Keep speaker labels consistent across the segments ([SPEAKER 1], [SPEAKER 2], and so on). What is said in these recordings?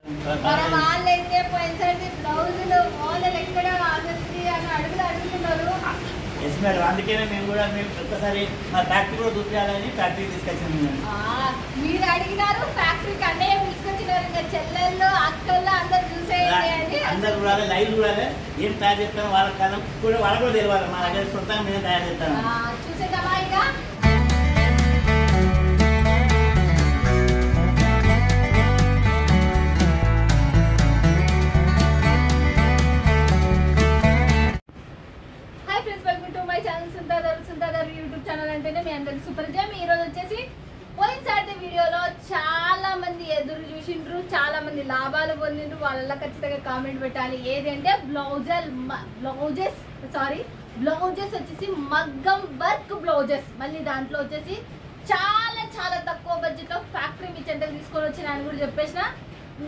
[SPEAKER 1] మన వాళ్ళైతే పోయినసారి బ్లౌజులు ఓనర్ ఎక్కడ ఆసక్తి అని అడుగుతున్నారు.
[SPEAKER 2] ఎస్ మేడం, అందుకనే మేము ఒక్కసారి మా ఫ్యాక్టరీ కూడా చూపించాలని ఫ్యాక్టరీ తీసుకొచ్చాము.
[SPEAKER 1] మీరు అడిగినారు, ఫ్యాక్టరీకి అన్నయ్య తీసుకొచ్చినారు. ఇంకా చెల్లెళ్ళు అక్కళ్ళు అందరు చూసేయండి,
[SPEAKER 2] అందరు చూడాలి, లైవ్ చూడాలి. ఏం తయారు చేస్తాం వాళ్ళ కాలం కూడా వాళ్ళకు కూడా తెలియాలి. మా దగ్గర సొంతంగా మేము తయారు చేస్తాము.
[SPEAKER 1] చూసేద్దామా ఇక. యూట్యూబ్ ఛానల్ అంటేనే మీ అందరికి సూపర్ జమ్. ఈ రోజు వచ్చేసి పోయినసారి వీడియోలో చాలా మంది ఎదురు చూసిండ్రు, చాలా మంది లాభాలు పొందిండ్రు. వాళ్ళ ఖచ్చితంగా కామెంట్ పెట్టాలి. ఏది అంటే బ్లౌజెస్ వచ్చేసి మగ్గం వర్క్ బ్లౌజెస్. మళ్ళీ దాంట్లో వచ్చేసి చాలా చాలా తక్కువ బడ్జెట్ లో ఫ్యాక్టరీ మీ చెంతకు తీసుకొని వచ్చిన అని కూడా చెప్పేసిన.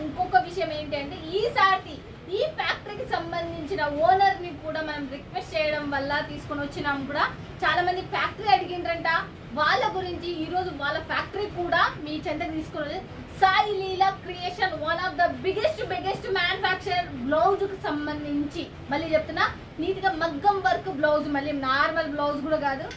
[SPEAKER 1] ఇంకొక విషయం ఏంటి అంటే ఈసారి ఈ ఫ్యాక్టరీకి సంబంధించిన ఓనర్ ని కూడా మనం రిక్వెస్ట్ చేయడం వల్ల తీసుకొని వచ్చినాం. కూడా చాలా మంది ఫ్యాక్టరీ అడిగిండ్రంట. వాళ్ళ గురించి ఈ రోజు వాళ్ళ ఫ్యాక్టరీ కూడా మీ చెంతకు తీసుకొని Sai Leela creation, one of the biggest manufacturer blouse కు సంబంధించి. మళ్ళీ చెప్తున్నా, నీట్ గా మగ్గం వర్క్ బ్లౌజ్, మళ్ళీ నార్మల్ బ్లౌజ్ కూడా కాదు,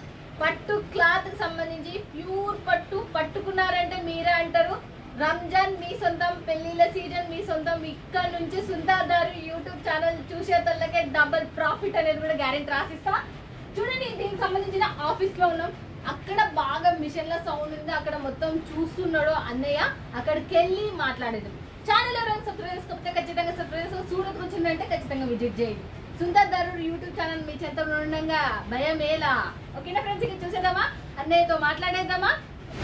[SPEAKER 1] పట్టు క్లాత్ కి సంబంధించి ప్యూర్ పట్టు. పట్టుకున్నారంటే మీరే అంటారు రంజాన్ మీ సొంతం, పెళ్లిళ్ళ సీజన్ మీ సొంతం. ఇక్కడ నుంచి సుందర్దారు యూట్యూబ్ ఛానల్ చూసేతోళ్ళకే డబుల్ ప్రాఫిట్ అనేది కూడా గ్యారెంటీ రాసిస్తా. చూడండి, దీనికి సంబంధించిన ఆఫీస్ లో ఉన్నాం. అక్కడ బాగా మిషన్ల సౌండ్ ఉంది, అక్కడ మొత్తం చూస్తున్నాడు అన్నయ్య. అక్కడికి వెళ్ళి మాట్లాడేది. ఛానల్ ఎవరైనా సబ్స్క్రైబ్ చేసుకోకపోతే ఖచ్చితంగా సబ్స్క్రైబ్ చేసుకో. సూరత్ వచ్చిందంటే ఖచ్చితంగా విజిట్ చేయండి. సుందర్దారు యూట్యూబ్ ఛానల్ మీ చేత ఉండగా భయం ఎలా. ఓకేనా ఫ్రెండ్స్, ఇక చూసేద్దామా, అన్నయ్యతో మాట్లాడేద్దామా.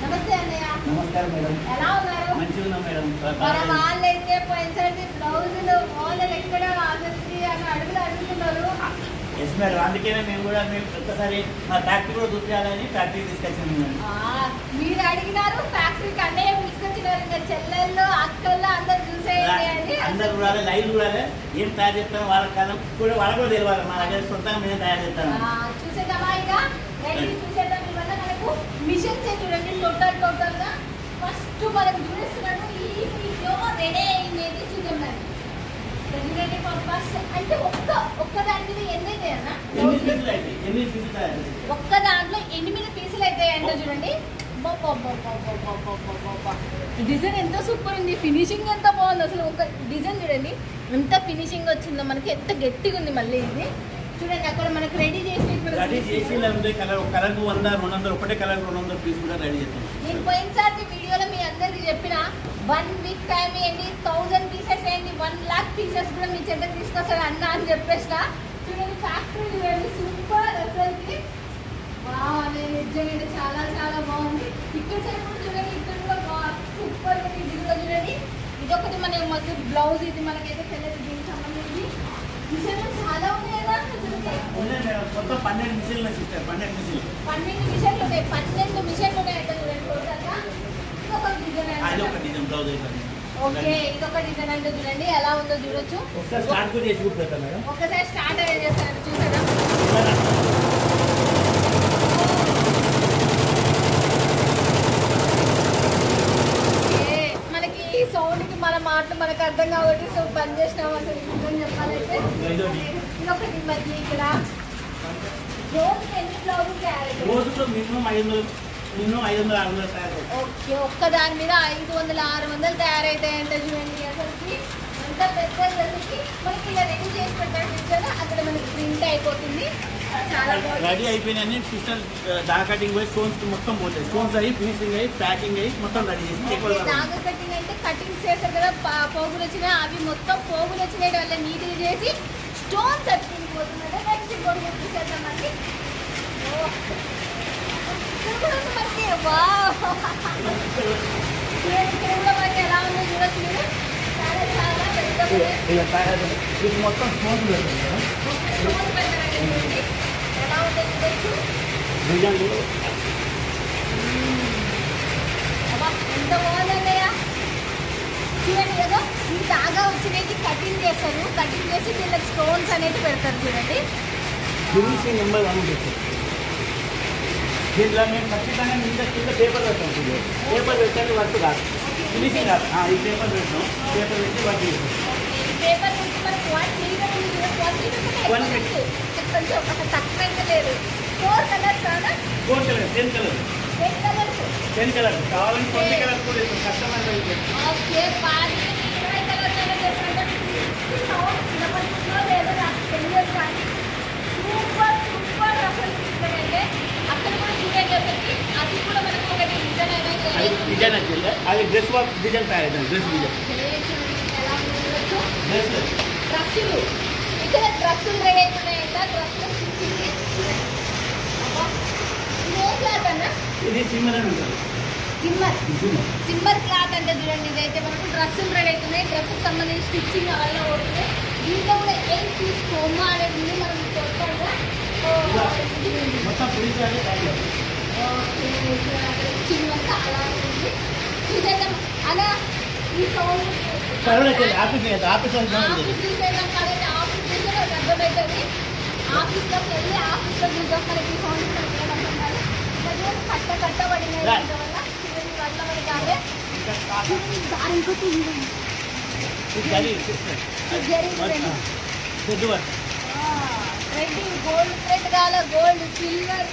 [SPEAKER 1] నమస్తే అన్నయ్య.
[SPEAKER 2] నమస్కారం మేడం.
[SPEAKER 1] ఎలా ఉన్నారు?
[SPEAKER 2] మంచిగా ఉన్నాం మేడం.
[SPEAKER 1] మన వాళ్ళైతే పోయినసారి బ్లౌజులు ఓనర్ ఎక్కడ ఆసక్తి అని అడుగుతున్నారు.
[SPEAKER 2] ఎస్ మేడం, అందుకనే మేము ఒక్కసారి మా ఫ్యాక్టరీ కూడా చూపించాలని ఫ్యాక్టరీ తీసుకొచ్చాము.
[SPEAKER 1] మీరు అడిగినారు, ఫ్యాక్టరీకి అన్నయ్య తీసుకొచ్చినారు. ఇంకా చెల్లెళ్ళు అక్కళ్ళు అందరు చూసేయండి,
[SPEAKER 2] అందరు చూడాలి, లైవ్ చూడాలి. ఏం తయారు చేస్తాం వాళ్ళ కాలం కూడా వాళ్ళకు కూడా తెలియాలి. మా దగ్గర సొంతంగా మేము తయారు చేస్తాము.
[SPEAKER 1] చూసేద్దామా ఇక. చూసేద్దాం. ఇవల్ల మనకు మిషన్స్ చూడండి, టోటల్ గా ఫస్ట్ మనకు చూపిస్తున్నాడు. ఈ వీడియో రెడీ అయింది చూద్దాం. అంటే ఒక్క దాని మీద ఎన్ని అవుతాయి అన్న? ఒక్క దాంట్లో 8 పీసులు అవుతాయి అంటే చూడండి. డిజైన్ ఎంత సూపర్ ఉంది, ఫినిషింగ్ ఎంత బాగుంది. అసలు ఒక డిజైన్ చూడండి ఎంత ఫినిషింగ్ వచ్చిందో, మనకి ఎంత గట్టిగా ఉంది. మళ్ళీ ఇది చూడండి, అక్కడ మనకు రెడీ చేసి
[SPEAKER 2] కలర్ 100, 200 ఒకటే కలర్ 200 పీస్ కూడా రెడీ చేస్తాం.
[SPEAKER 1] నేను పోయినసారి వీడియోలో మీ అందరికి చెప్పిన 1 వీక్ టైం ఏంటి, 1000 పీసెస్ ఏంటి, 1 lakh పీసెస్ కూడా మీ చెంతకు తీసుకొస్తాడు అన్న అని చెప్పేసిన. చూడండి ఫ్యాక్టరీ చూడండి, సూపర్ అసలుకి. నిజంగా చాలా చాలా బాగుంది. ఇక్కడ సైడ్ కూడా చూడండి, ఇక్కడ కూడా సూపర్ ఉంది. ఇది కూడా చూడండి, ఇదొకటి మనకి బ్లౌజ్. ఇది మనకైతే తెలియదు దీనికి సంబంధించి. మిషన్లు చాలా ఉన్నాయి కదా
[SPEAKER 2] మొత్తం 12 మిషన్లు ఉన్నాయి.
[SPEAKER 1] 12 మిషన్లు ఉన్నాయి. 12 మిషన్లు ఉన్నాయి అంటే చూడండి టోటల్గా. ఇదొక డిజైన్
[SPEAKER 2] బ్లౌజ్.
[SPEAKER 1] ఓకే, ఇదొక డిజైన్ అంటే చూడండి ఎలా ఉందో చూడొచ్చు.
[SPEAKER 2] ఒకసారి
[SPEAKER 1] స్టార్ట్ చేస్తాను చూసారా. మనకి ఈ సౌండ్ కి మన మాటలు మనకు అర్థం కాబట్టి సో పని చేసినాం అసలు నిజం చెప్పాలంటే. ఇదొకటి మళ్ళీ ఇక్కడ రోజుకి ఎన్ని బ్లౌజులు తయారు?
[SPEAKER 2] మినిమం 500, 600 తయారు.
[SPEAKER 1] ఓకే, ఒక్క దాని మీద 500, 600 తయారైతాయంటే చూడండి. అసలుకి ఎంత పెద్ద మనకి ఇలా రెడీ చేసి పెట్టాడు. అక్కడ మనకి ప్రింట్ అయిపోతుంది. చాలా
[SPEAKER 2] రెడీ అయిపోయినాయి. సిస్టమ్ డాగ్ కటింగ్ పోయి స్టోన్స్ మొత్తం పోతాయి. స్టోన్స్ అయ్యి ఫినిషింగ్ అయ్యి ప్యాకింగ్ అయ్యి మొత్తం రెడీ చేసి.
[SPEAKER 1] డాగ్ కటింగ్ అంటే కటింగ్స్ చేస్తారు కదా, పోగులు వచ్చినాయి. అవి మొత్తం పోగులు వచ్చినాయి వల్ల నీట్గా చేసి స్టోన్స్ అతికిపోతున్నాయి. నెక్స్ట్ ఇంకోటి చూపిస్తాం మనకి. మనకి మనకి ఎలా ఉందో చూడొచ్చు. చాలా చాలా పెద్ద
[SPEAKER 2] మొత్తం స్టోన్స్
[SPEAKER 1] ఎలా ఉందో చూడొచ్చు. ఎంత బాగుందన్నయ్య చూడండి కదా. ఈ దాగా వచ్చినవి కటింగ్ చేస్తారు. కటింగ్ చేసి దీనికి స్టోన్స్ అనేది పెడతారు చూడండి.
[SPEAKER 2] ఫినిషింగ్ నెంబర్ 1 చేస్తారు. దీంట్లో మేము ఖచ్చితంగా కింద పేపర్ పెట్టాం. పేపర్ పెట్టండి వర్క్ కాదు. ఫినిషింగ్ ఈ పేపర్ పెట్టాం, పేపర్ పెట్టి వర్క్ చేస్తాం.
[SPEAKER 1] పేపర్ నుంచి మనకు 1 మీటర్ కొంచెం ఒక తక్కువ అయితే లేదు. 4 కలర్స్ కాదా?
[SPEAKER 2] 4 కలర్ 10 కలర్ 10 కలర్ కావాలంటే 20 కలర్ కూడా ఇస్తాం. కస్టమర్
[SPEAKER 1] ఓకే 20 కలర్స్ చేస్తుంటే సౌండ్ వినపడుతుందో లేదో నాకు తెలియదు కానీ సూపర్ సూపర్ అసలు చూడండి. అక్కడ కూడా చూడండి ఒకటి అది కూడా మనకు ఒకటి డిజైన్
[SPEAKER 2] వచ్చింది. అది డ్రెస్ వర్క్ డిజైన్ తయారైంది. డ్రెస్ డిజైన్
[SPEAKER 1] డ్రస్సులు ఇక్కడ డ్రస్సులు రెడీ అవుతున్నాయంట. డ్రస్సులు ఏ క్లాత్ అన్న?
[SPEAKER 2] ఇది సిమ్మర్ అని ఉంటుంది.
[SPEAKER 1] సిమ్మర్ క్లాత్ అంటే చూడండి. ఇదైతే మనకు డ్రస్సులు రెడీ అవుతున్నాయి. డ్రెస్సుకు సంబంధించి స్టిచ్చింగ్ అవన్నీ అవుతుంది. దీంట్లో కూడా ఏం తీసుకోమా అనేది మనం చూస్తాము.
[SPEAKER 2] మొత్తం పులిస్
[SPEAKER 1] చిన్నంతా అలా ఉంది. చూసేద్దాం అలా ఈ సౌండ్
[SPEAKER 2] ఆఫీస్
[SPEAKER 1] చూసేద్దాం కాబట్టి ఆఫీస్ చూసే అర్థమవుతుంది. ఆఫీస్లోకి వెళ్ళి ఆఫీస్లో చూద్దాం. మనకి ఈ సౌండ్ కట్టబడిన వల్ల పడి కాదే ఇంకోటి రెడ్ గోల్డ్ థ్రెడ్ కాల గోల్డ్ సిల్వర్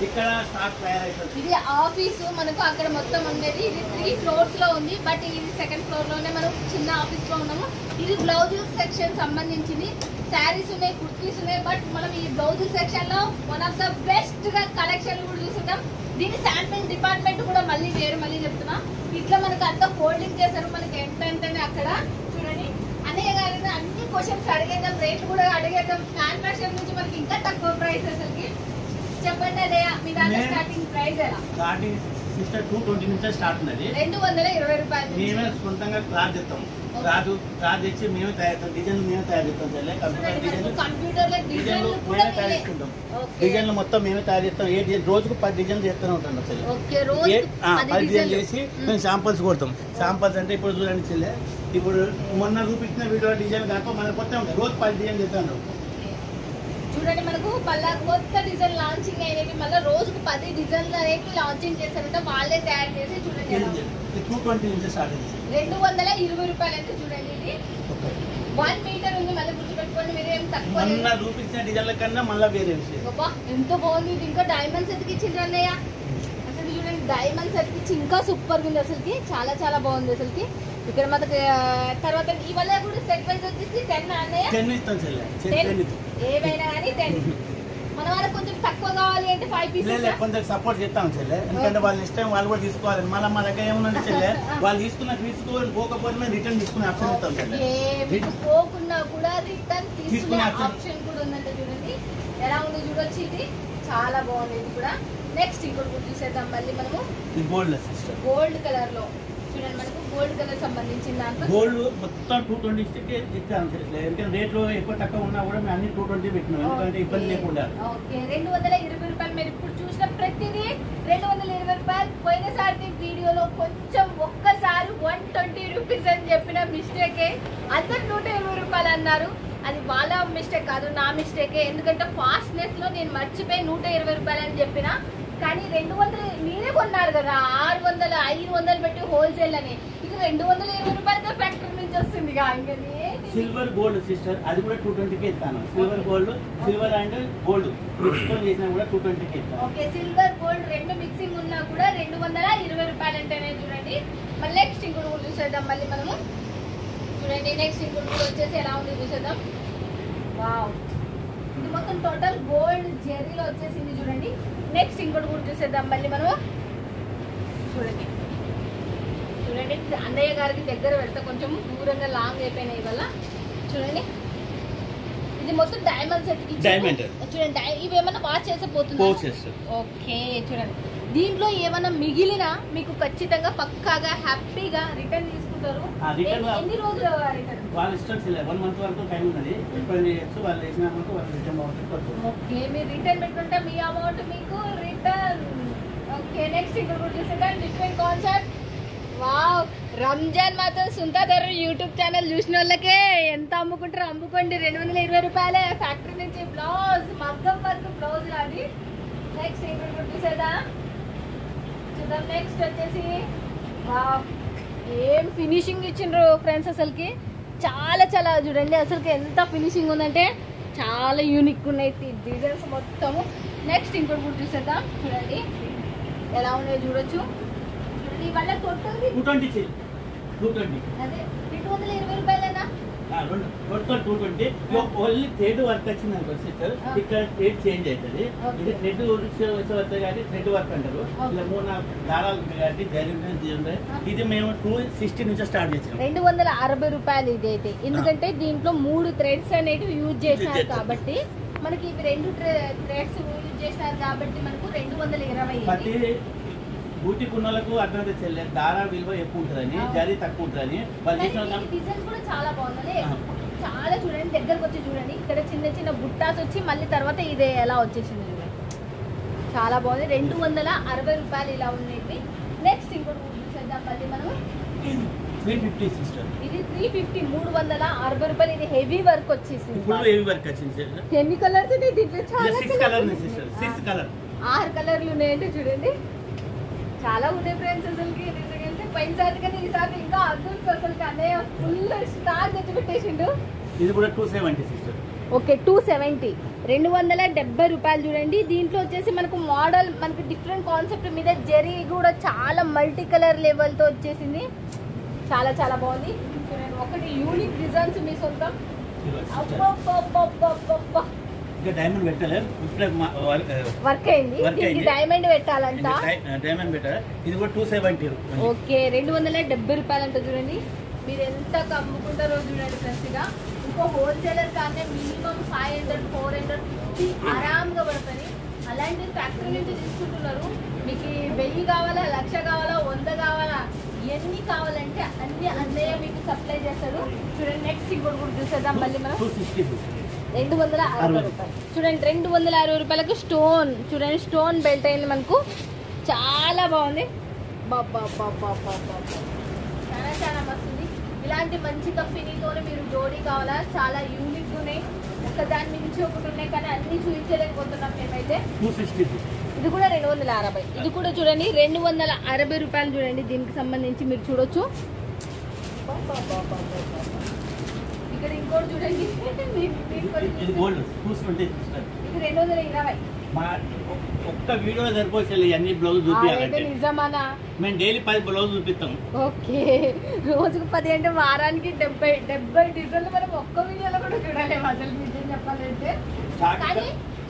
[SPEAKER 2] ఇక్కడ స్టాక్ తయారైతుంది.
[SPEAKER 1] ఇది ఆఫీసు మనకు అక్కడ మొత్తం ఉండేది. ఇది 3 ఫ్లోర్స్ లో ఉంది. బట్ ఇది 2nd ఫ్లోర్ లోనే మనం చిన్న ఆఫీస్ లో ఉన్నాము. ఇది బ్లౌజుల సెక్షన్ సంబంధించింది. శారీస్ ఉన్నాయి, కుర్తీస్ ఉన్నాయి. బట్ మనం ఈ బ్లౌజుల సెక్షన్ లో వన్ ఆఫ్ ద బెస్ట్ గా కలెక్షన్ కూడా చూసుకుంటాం. దీని శాంపిల్ డిపార్ట్మెంట్ కూడా మళ్ళీ వేరు మళ్ళీ చెప్తున్నా. ఇట్లా మనకు అంతా ఫోల్డింగ్ చేశారు. మనకి ఎంతంటే అక్కడ చూడండి అన్నయ్య గారు అన్ని క్వశ్చన్స్ అడిగేద్దాం. రేట్లు కూడా అడిగేద్దాం. మ్యానుఫ్యాక్చర్ నుంచి మనకి ఇంకా తక్కువ ప్రైస్ అసలుకి చెప్పండి. అదే మీ దాంట్లో స్టార్టింగ్ ప్రైస్ ఎలా?
[SPEAKER 2] స్టార్టింగ్ సిస్టర్ 220 నుంచి స్టార్ట్ ఉన్నది.
[SPEAKER 1] 220 రూపాయలు.
[SPEAKER 2] మేమే సొంతంగా క్లాత్ తెస్తాం. క్లాత్ తెచ్చి మేమే తయారు చేస్తాం. డిజైన్ మేమే తయారు చేస్తాం.
[SPEAKER 1] కంప్యూటర్
[SPEAKER 2] డిజైన్లు మేమే తయారు చేసుకుంటాం. డిజైన్లు మొత్తం మేమే తయారు చేస్తాం. ఏ డిజైన్ రోజుకు 10 డిజైన్లు చేస్తూనే ఉంటాం. అసలు 10 డిజైన్ చేసి మేము శాంపుల్స్ కొడతాం. శాంపుల్స్ అంటే ఇప్పుడు చూడండి చెల్లె, ఇప్పుడు మొన్న చూపించిన వీడియో డిజైన్ కాక మన కొత్త ఉంటాయి. రోజు 10 డిజైన్ చేస్తాను.
[SPEAKER 1] చూడండి మనకు మళ్ళా కొత్త డిజైన్ లాంచింగ్ అయినవి. మళ్ళీ రోజుకు 10 డిజైన్లు అనేవి లాంచింగ్ చేస్తారంటే వాళ్ళే తయారు చేసి చూడండి.
[SPEAKER 2] 220 నుంచి స్టార్ట్ అయింది.
[SPEAKER 1] 220 రూపాయలు అంటే చూడండి. ఇది 1 మీటర్ ఉంది. మళ్ళీ గుర్తుపెట్టుకోండి మీరు ఏం తక్కువ.
[SPEAKER 2] మొన్న చూపించిన డిజైన్ల కన్నా మళ్ళీ వేరే విషయం.
[SPEAKER 1] ఎంత బాగుంది. ఇది ఇంకా డైమండ్స్ ఎతికిచ్చిండ్రు అన్నయ్య. అసలు చూడండి డైమండ్స్ ఎతికిచ్చి ఇంకా సూపర్ ఉంది. అసలుకి చాలా చాలా బాగుంది. అసలుకి ఇక్కడ మనకి తర్వాత ఇవాళ కూడా సెట్ ప్రైస్ వచ్చేసి 10 అన్నయ్య.
[SPEAKER 2] 10 ఇస్తాం చెల్లె.
[SPEAKER 1] ఏమైనా కానీ 10. మన వాళ్ళకి కొంచెం తక్కువ కావాలి అంటే 5 పీసెస్
[SPEAKER 2] కొంచెం సపోర్ట్ చేస్తాం చెల్లె. ఎందుకంటే వాళ్ళ ఇష్టం వాళ్ళు కూడా తీసుకోవాలి. మళ్ళీ మా దగ్గర ఏమన్నా చెల్లె వాళ్ళు తీసుకోవాలి పోకపోతే మేము రిటర్న్ తీసుకునే ఆప్షన్ ఇస్తాం చెల్లె.
[SPEAKER 1] పోకున్నా కూడా రిటర్న్ తీసుకునే ఆప్షన్ కూడా ఉందంట. చూడండి ఎలా ఉందో చూడొచ్చు. ఇది చాలా బాగుంది. ఇది కూడా నెక్స్ట్ ఇంకోటి చూసేద్దాం. మళ్ళీ మనము గోల్డ్ కలర్ లో చూడండి. మనకు గోల్డ్ కలర్ సంబంధించిన దాంట్లో
[SPEAKER 2] గోల్డ్ మొత్తం 220 ఇస్తాం. ఎందుకంటే రేట్లు ఎక్కువ తక్కువ ఉన్నా కూడా మేము అన్ని 220 పెట్టినాం. ఎందుకంటే ఇబ్బంది లేకుండా.
[SPEAKER 1] ఓకే 220 రూపాయలు. మీరు ఇప్పుడు చూసిన ప్రతిదీ 220 రూపాయలు. పోయినసారి వీడియోలో కొంచెం ఒక్కసారి 120 రూపీస్ అని చెప్పిన మిస్టేకే అందరు 120 రూపాయలు అన్నారు. అది వాళ్ళ మిస్టేక్ కాదు, నా మిస్టేకే. ఎందుకంటే ఫాస్ట్నెస్ లో నేను మర్చిపోయి 120 రూపాయలు అని చెప్పిన. కానీ 200 మీరే కొన్నారు కదా. 600 500 పెట్టి హోల్సేల్ అని. ఇది 220 రూపాయలతో ఫ్యాక్టరీ నుంచి వస్తుంది.
[SPEAKER 2] సిల్వర్ గోల్డ్ సిస్టర్ అది కూడా 220కి ఇస్తాను. సిల్వర్ అండ్ గోల్డ్ మిక్స్ చేసినా కూడా 220కి ఇస్తాను.
[SPEAKER 1] ఓకే సిల్వర్ గోల్డ్ రెండు మిక్సింగ్ ఉన్నా కూడా 220 రూపాయలు అంటేనే చూడండి. మళ్ళీ నెక్స్ట్ ఇంకోటి కూడా చూసేద్దాం. మళ్ళీ మనము చూడండి నెక్స్ట్ ఇంకోటి కూడా వచ్చేసి ఎలా ఉంది చూసేద్దాం. వావ్ ఇది మొత్తం టోటల్ గోల్డ్ జెరీలో వచ్చేసింది చూడండి. నెక్స్ట్ ఇంకోటి కూడా చూసేద్దాం. మళ్ళీ మనము చూడండి అన్నయ్య గారికి దగ్గర పెడితే కొంచెం దూరంగా లాంగ్ అయిపోయినాయి వల్ల చూడండి. ఇది మొత్తం డైమండ్ సెట్ చూడండి. ఇవి ఏమన్నా వాష్ చేసే పోతుంది. ఓకే చూడండి దీంట్లో ఏమన్నా మిగిలినా మీకు ఖచ్చితంగా పక్కాగా హ్యాపీగా రిటర్న్ తీసుకుంటారు. ఎన్ని రోజులు రిటర్న్?
[SPEAKER 2] వాళ్ళ ఇష్టం 1 మంత్ వరకు టైం ఉన్నది. వాళ్ళు వేసిన అమౌంట్ వాళ్ళు రిటర్న్ అమౌంట్.
[SPEAKER 1] ఓకే మీరు రిటర్న్ పెట్టుకుంటే మీ అమౌంట్ మీకు రిటర్న్. ఓకే నెక్స్ట్ ఇక్కడ చూసేద్దాం డిఫరెంట్ కాన్సెప్ట్. వావ్ రంజాన్ మాత్రం సుంతాధర్ యూట్యూబ్ ఛానల్ చూసిన వాళ్ళకే ఎంత అమ్ముకుంటారో అమ్ముకోండి. 220 రూపాయలే. ఫ్యాక్టరీ నుంచి బ్లౌజ్ మగ్గం వర్క్ బ్లౌజ్ అది. నెక్స్ట్ ఇక్కడ చూసేదా చూసేద్దాం. నెక్స్ట్ వచ్చేసి ఏం ఫినిషింగ్ ఇచ్చిండ్రు ఫ్రెండ్స్, అసలుకి చాలా చాలా చూడండి, అసలుకి ఎంత ఫినిషింగ్ ఉందంటే చాలా యూనిక్ ఉన్నాయి డిజైన్స్ మొత్తము. నెక్స్ట్ ఇంకోటి కూడా చూసేద్దాం, చూడండి ఎలా ఉన్నాయో చూడొచ్చు. చూడండి ఇవల్ల టోటల్
[SPEAKER 2] 220
[SPEAKER 1] అదే 220 రూపాయలేనా?
[SPEAKER 2] టోటల్ 220. ఓన్లీ థ్రెడ్ వర్క్ వచ్చింది అనుకో సిస్టర్, ఇక్కడ థ్రెడ్ చేంజ్ అవుతుంది. ఇది థ్రెడ్ వస్తుంది కాబట్టి థ్రెడ్ వర్క్ అంటారు. ఇలా 3-4 దారాలు ఉంటాయి కాబట్టి జరిగింది. ఇది మేము 260 నుంచి స్టార్ట్ చేసాం.
[SPEAKER 1] 260 రూపాయలు ఇది అయితే, ఎందుకంటే దీంట్లో 3 థ్రెడ్స్ అనేవి యూజ్ చేశారు కాబట్టి మనకి ఇవి 2 థ్రెడ్స్ యూజ్ చేశారు కాబట్టి మనకు 220.
[SPEAKER 2] బూటి కున్నలకు అర్థం చెల్లె దారా విలువ ఎక్కువ ఉంటుందని, జరీ తక్కువ ఉంటుందని
[SPEAKER 1] డిజైన్ కూడా చాలా బాగుంది. చాలా చూడండి, దగ్గరకు వచ్చి చూడండి, ఇక్కడ చిన్న చిన్న బుట్టాస్ వచ్చి మళ్ళీ తర్వాత ఇదే ఎలా వచ్చేసింది చూడండి, చాలా బాగుంది. 260 రూపాయలు ఇలా ఉన్నాయి. నెక్స్ట్ ఇంకోటి చూసేద్దాం మళ్ళీ మనం.
[SPEAKER 2] 350 సిస్టర్,
[SPEAKER 1] ఇది 350 360 రూపాయలు. ఇది హెవీ వర్క్ వచ్చేసింది,
[SPEAKER 2] హెవీ వర్క్ వచ్చింది.
[SPEAKER 1] ఎన్ని కలర్స్ దీంట్లో? చాలా
[SPEAKER 2] 6 కలర్
[SPEAKER 1] 6 కలర్లు ఉన్నాయంటే చూడండి, చాలా ఉన్నాయి ఫ్రెండ్స్. అసలుకి నిజంగా పోయినసారి కానీ ఈసారి ఇంకా అద్భుతం. అసలు అన్నయ్య ఫుల్ స్టాక్ తెచ్చి పెట్టేసిండు.
[SPEAKER 2] ఇది కూడా 270 సిస్టర్.
[SPEAKER 1] ఓకే 270, 270 రూపాయలు. చూడండి దీంట్లో వచ్చేసి మనకు మోడల్, మనకి డిఫరెంట్ కాన్సెప్ట్ మీద జరీ కూడా చాలా మల్టీ కలర్ లెవెల్తో వచ్చేసింది. చాలా చాలా బాగుంది. చూడండి ఒకటి యూనిక్ డిజైన్స్ మీ సొంతం.
[SPEAKER 2] డైమండ్ పెట్టాలి,
[SPEAKER 1] వర్క్ అయింది, డైమండ్ పెట్టాలంట.
[SPEAKER 2] డైమండ్ పెట్టాలి. ఇది కూడా 270.
[SPEAKER 1] ఓకే 270 రూపాయలు అంట. చూడండి మీరు ఎంత అమ్ముకుంటారో చూడండి ఫ్రెండ్స్. ఇక ఇంకో హోల్సేలర్ కానీ మినిమం 500-450 ఆరామ్గా పడుతుంది. అలాంటి ఫ్యాక్టరీ నుంచి తీసుకుంటున్నారు. మీకు 1000 కావాలా, 1,00,000 కావాలా, 100 కావాలా, ఎన్ని కావాలంటే అన్ని అన్నయ్య మీకు సప్లై చేస్తారు. చూడండి నెక్స్ట్ ఇంకోటి కూడా చూసేద్దాం మళ్ళీ మనం. 260 రూపాయలు. చూడండి 260 రూపాయలకు స్టోన్, చూడండి స్టోన్ బెల్ట్ అయింది మనకు, చాలా బాగుంది. బాబా చాలా చాలా మస్తుంది. ఇలాంటి మంచి కంపెనీతో మీరు జోడీ కావాలా, చాలా యూనిక్ ఉన్నాయి. ఒకదాని నుంచి ఒకటి ఉన్నాయి కానీ అన్ని చూపించలేకపోతున్నాం మేమైతే.
[SPEAKER 2] 260.
[SPEAKER 1] ఇది కూడా 260. ఇది కూడా చూడండి 260 రూపాయలు. చూడండి దీనికి సంబంధించి మీరు చూడొచ్చు. ఇక్కడ ఇంకోటి చూడండి,
[SPEAKER 2] ఇది గోల్డ్ 220.
[SPEAKER 1] ఇది 220.
[SPEAKER 2] ఒక్క వీడియో సరిపోతుంది అన్ని బ్లౌజ్ చూపించాలంటే.
[SPEAKER 1] నిజమానా?
[SPEAKER 2] మేము డైలీ 10 బ్లౌజ్ చూపిస్తాం.
[SPEAKER 1] ఓకే రోజుకు 10 అంటే వారానికి 70 డిజైన్లు మనం ఒక్క వీడియోలో కూడా చూడలేము అసలు నిజం చెప్పాలంటే. కానీ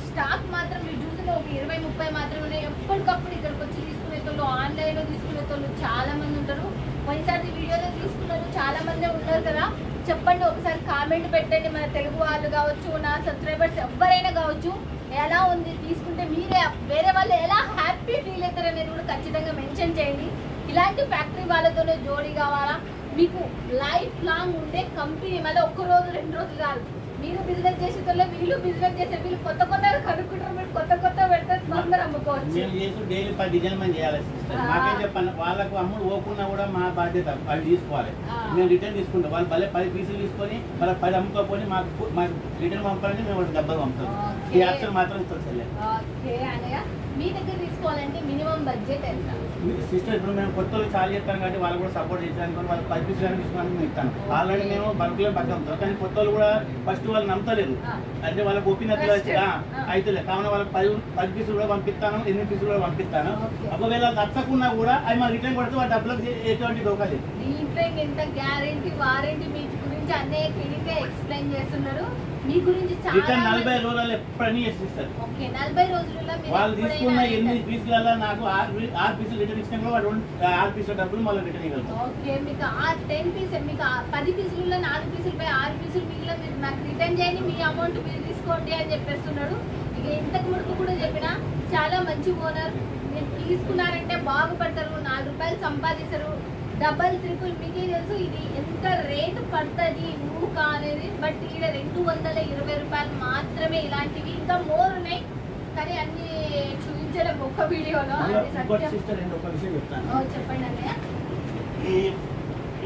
[SPEAKER 1] స్టాక్ మాత్రం మీరు చూసిన ఒక 20-30 మాత్రమే. ఎప్పటికప్పుడు ఇక్కడికి వచ్చి తీసుకునేటోళ్ళు, ఆన్లైన్లో తీసుకునేటోళ్ళు చాలా మంది ఉంటారు. పోయినసారి వీడియోలో తీసుకున్నారు చాలా మంది ఉన్నారు కదా. చెప్పండి, ఒకసారి కామెంట్ పెట్టండి. మన తెలుగు వాళ్ళు కావచ్చు, నా సబ్స్క్రైబర్స్ ఎవరైనా కావచ్చు, ఎలా ఉంది తీసుకుంటే మీరే వేరే వాళ్ళు ఎలా హ్యాపీ ఫీల్ అవుతారు అనేది కూడా ఖచ్చితంగా మెన్షన్ చేయండి. ఇలాంటి ఫ్యాక్టరీ వాళ్ళతోనే జోడీ కావాలా, మీకు లైఫ్ లాంగ్ ఉండే కంపెనీ, మళ్ళీ 1 రోజు 2 రోజులు కాదు. మీరు బిజినెస్ చేసేటోళ్ళు, వీళ్ళు బిజినెస్ చేసే వీళ్ళు కొత్త కొత్తగా కనుక్కుంటారు. మీరు కొత్త పెడితే తొందర అమ్ముకోవచ్చు.
[SPEAKER 2] మేము చేసి డైలీ 10 డిజైన్ మనం చేయాలి సిస్టర్. మాకే చెప్పాను, వాళ్ళకు అమ్ముడు పోకుండా కూడా మా బాధ్యత, అవి తీసుకోవాలి. మేము రిటర్న్ తీసుకుంటాం. వాళ్ళు భలే 10 పీసులు తీసుకొని మళ్ళీ 10 అమ్ముకోపోయి మాకు రిటర్న్ పంపాలంటే మేము డబ్బులు పంపుతాం. ఈ ఆప్షన్ మాత్రం ఇస్తాం.
[SPEAKER 1] ఓకే అన్నయ్య, మీ దగ్గర తీసుకోవాలంటే మినిమం బడ్జెట్ ఎంత
[SPEAKER 2] సిస్టర్? ఇప్పుడు మేము కొత్త చాలా చేస్తాం కాబట్టి వాళ్ళు కూడా సపోర్ట్ చేసాను. వాళ్ళు 10 పీసులు అని తీసుకోవడానికి మేము ఇస్తాను. ఆల్రెడీ మేము బల్క్లో పక్క అమ్ముతాం. కానీ కొత్త వాళ్ళు కూడా ఫస్ట్ వాళ్ళు నమ్మతలేదు. అంటే వాళ్ళకి ఒప్పినట్లు అయితే కావున వాళ్ళకి 10 పీసులు కూడా పంపిస్తాను, 8 పీసులు కూడా పంపిస్తాను. ఒకవేళ నచ్చకున్నా కూడా అవి మా రిటర్న్ కొడితే వాళ్ళ డబ్బులకు ఎటువంటి దోకా లేదు.
[SPEAKER 1] దీంట్లో ఎంత గ్యారెంటీ వారంటీ మీ గురించి అన్నయ్య క్లినిక్ గా ఎక్స్ప్లెయిన్ చేస్తున్నారు. మీ గురించి
[SPEAKER 2] రిటర్న్ 40 రోజులు ఎప్పుడని చేసిస్తారు.
[SPEAKER 1] ఓకే 40 రోజుల్లో
[SPEAKER 2] వాళ్ళు తీసుకున్న 8 పీసులలో నాకు 6 పీసులు రిటర్న్ ఇచ్చినా కూడా వాళ్ళు 6 పీసుల డబ్బులు మళ్ళీ రిటర్న్ ఇవ్వగలుగుతాం.
[SPEAKER 1] ఓకే మీకు 10 పీసులు, మీకు 10 పీసులలో 4 పీసులపై 6 పీసులు మిగిలిన మీరు నాకు రిటర్న్ చేయండి, మీ అమౌంట్ మీరు తీసుకోండి అని చెప్పేస్తున్నాడు. ఇక ఇంతకు ముడుపు కూడా చెప్పిన చాలా మంచి ఓనర్. మీరు తీసుకున్నారంటే బాగుపడతారు, 4 రూపాయలు సంపాదిస్తారు. డబల్ ట్రిపుల్ మీకే తెలుసు ఇది ఎంత రేటు పడుతుంది ఊక అనేది. బట్ ఇక్కడ 220 రూపాయలు మాత్రమే. ఇలాంటివి ఇంకా మోర్ ఉన్నాయి కానీ అన్ని చూపించడం ఒక్క వీడియోలో.
[SPEAKER 2] ఒక విషయం చెప్తాను.
[SPEAKER 1] చెప్పండి అన్నయ్య.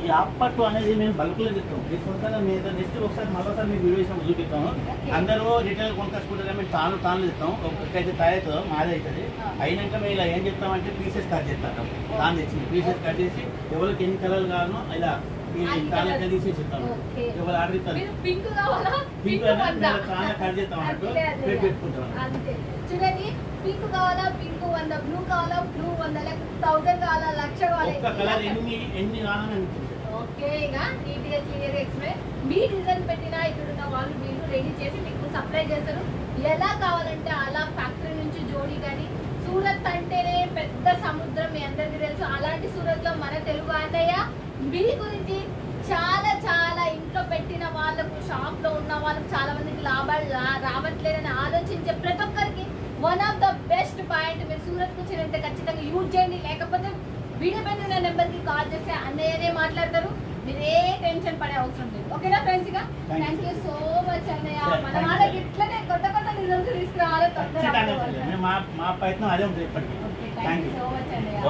[SPEAKER 2] ఈ ఆపట్టు అనేది మేము బల్క్లో చెప్తాం. తీసుకుంటాను మీరు నెక్స్ట్ ఒకసారి మళ్ళీ మీకు వీడియో ఇస్తాం చూపిస్తాము. అందరూ రిటైల్ కొనుక్కొచ్చుకుంటారు మేము తాను ఇస్తాం. ఒక్కైతే తయారు మాదే అవుతుంది. అయినాక మేము ఇలా ఏం చెప్తామంటే పీసెస్ కట్ చేస్తాం. తాను తెచ్చింది పీసెస్ కట్ చేసి ఎవరికి ఎన్ని కలర్లు కావాలో ఇలా తాను తీసేసి ఇస్తాము. ఎవరు ఆర్డర్ ఇస్తారు పింక్ చాలా కట్ చేస్తాం అన్నట్టు పెట్టుకుంటాం.
[SPEAKER 1] చూడండి పింక్ కావాలా పింక్ 100, బ్లూ కావాలా బ్లూ 100, 1000 కావాలా 1,00,000 కావాలా
[SPEAKER 2] ఎన్ని కావాలని
[SPEAKER 1] ఓకే. ఇక నీట్ గా క్లియర్ గా ఎక్స్ప్లెయిన్ మీ డిజైన్ పెట్టినా ఇక్కడున్న వాళ్ళు వీళ్ళు రెడీ చేసి మీకు సప్లై చేస్తారు. ఎలా కావాలంటే అలా ఫ్యాక్టరీ నుంచి జోడీ. కానీ సూరత్ అంటేనే పెద్ద సముద్రం మీ అందరికీ తెలుసు. అలాంటి సూరత్ లో మన తెలుగు అన్నయ్య మీ గురించి చాలా చాలా ఇంట్లో పెట్టిన వాళ్ళకు షాప్ లో ఉన్న వాళ్ళకు చాలా మందికి లాభాలు రావట్లేదని ఆలోచించే ప్రతి ఒక్కరికి one of the best point. మీరు సూరత్ వచ్చినంటే ఖచ్చితంగా యూజ్ చేయండి. లేకపోతే వీడియో పైన నెంబర్ కి కాల్ చేస్తే అన్నయ్యనే మాట్లాడతారు. మీరు ఏ టెన్షన్ పడే అవసరం లేదు. ఓకేనా ఫ్రెండ్స్? గా థ్యాంక్ యూ సో మచ్ అన్నయ్య. మన వాళ్ళకి ఇట్లనే కొత్త కొత్త రిజల్ట్స్ తీసుకురావాలి.
[SPEAKER 2] మా ప్రయత్నం అదే ఉంటుంది ఇప్పటికీ.
[SPEAKER 1] థ్యాంక్ యూ సో మచ్ అన్నయ్య.